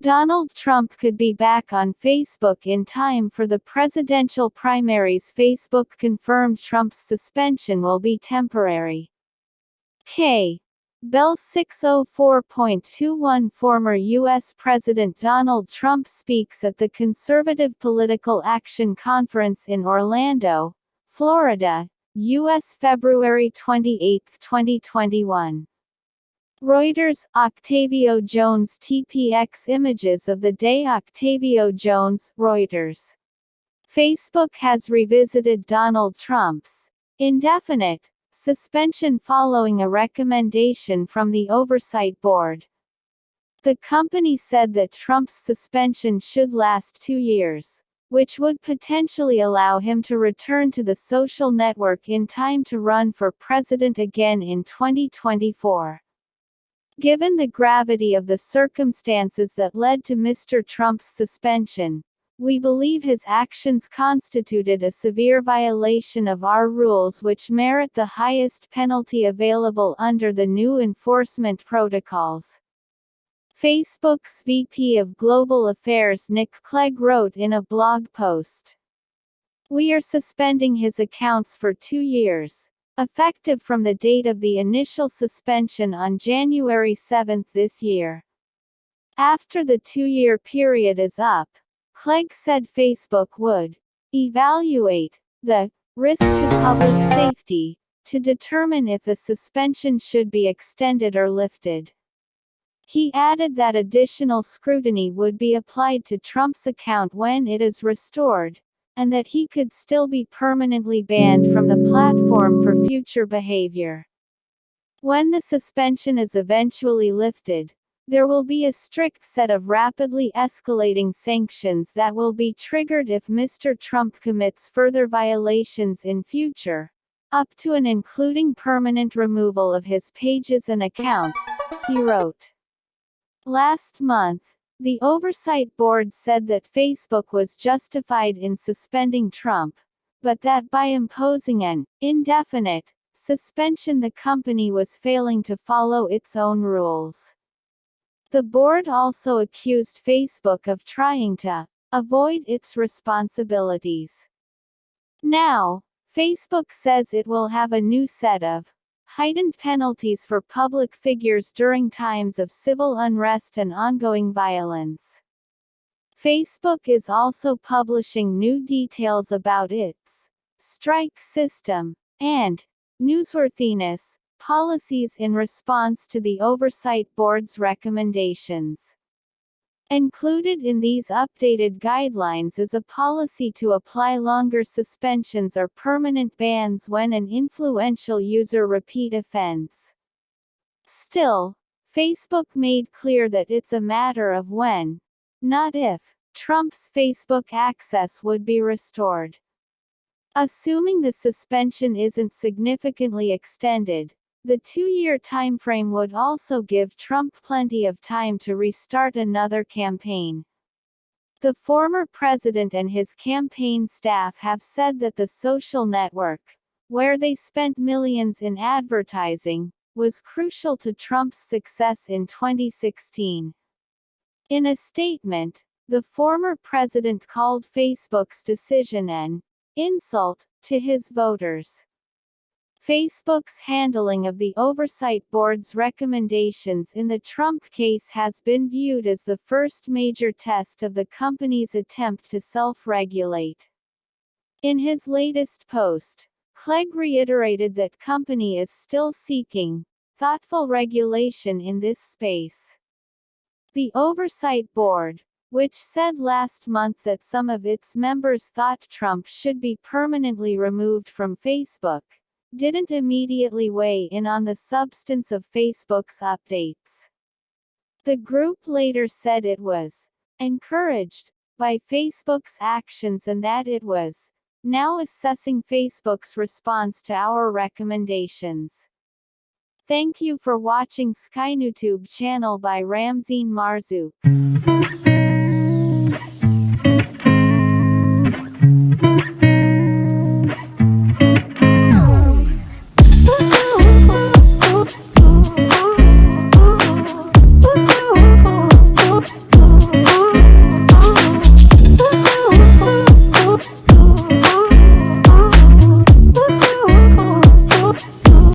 Donald Trump could be back on Facebook in time for the presidential primaries. Facebook confirmed Trump's suspension will be temporary. Bell 604.21 Former U.S. President Donald Trump speaks at the Conservative Political Action Conference in Orlando, Florida, U.S. February 28, 2021. Reuters. Octavio Jones TPX images of the day. Octavio Jones, Reuters. Facebook has revisited Donald Trump's indefinite suspension following a recommendation from the Oversight Board. The company said that Trump's suspension should last 2 years, which would potentially allow him to return to the social network in time to run for president again in 2024. Given the gravity of the circumstances that led to Mr. Trump's suspension, we believe his actions constituted a severe violation of our rules which merit the highest penalty available under the new enforcement protocols. Facebook's VP of Global Affairs Nick Clegg wrote in a blog post. We are suspending his accounts for 2 years, effective from the date of the initial suspension on January 7 this year. After the 2-year period is up, Clegg said Facebook would evaluate the risk to public safety to determine if the suspension should be extended or lifted. He added that additional scrutiny would be applied to Trump's account when it is restored, and that he could still be permanently banned from the platform for future behavior. When the suspension is eventually lifted, there will be a strict set of rapidly escalating sanctions that will be triggered if Mr. Trump commits further violations in future, up to and including permanent removal of his pages and accounts, he wrote. Last month, the Oversight Board said that Facebook was justified in suspending Trump, but that by imposing an indefinite suspension the company was failing to follow its own rules. The board also accused Facebook of trying to avoid its responsibilities. Now, Facebook says it will have a new set of heightened penalties for public figures during times of civil unrest and ongoing violence. Facebook is also publishing new details about its strike system and newsworthiness policies in response to the Oversight Board's recommendations. Included in these updated guidelines is a policy to apply longer suspensions or permanent bans when an influential user repeat offends. Still, Facebook made clear that it's a matter of when, not if, Trump's Facebook access would be restored. Assuming the suspension isn't significantly extended, the 2-year timeframe would also give Trump plenty of time to restart another campaign. The former president and his campaign staff have said that the social network, where they spent millions in advertising, was crucial to Trump's success in 2016. In a statement, the former president called Facebook's decision an insult to his voters. Facebook's handling of the Oversight Board's recommendations in the Trump case has been viewed as the first major test of the company's attempt to self-regulate. In his latest post, Clegg reiterated that company is still seeking thoughtful regulation in this space. The Oversight Board, which said last month that some of its members thought Trump should be permanently removed from Facebook, didn't immediately weigh in on the substance of Facebook's updates. The group later said it was encouraged by Facebook's actions and that it was now assessing Facebook's response to our recommendations. Thank you for watching skynewtube channel by Ramzeen Marzook.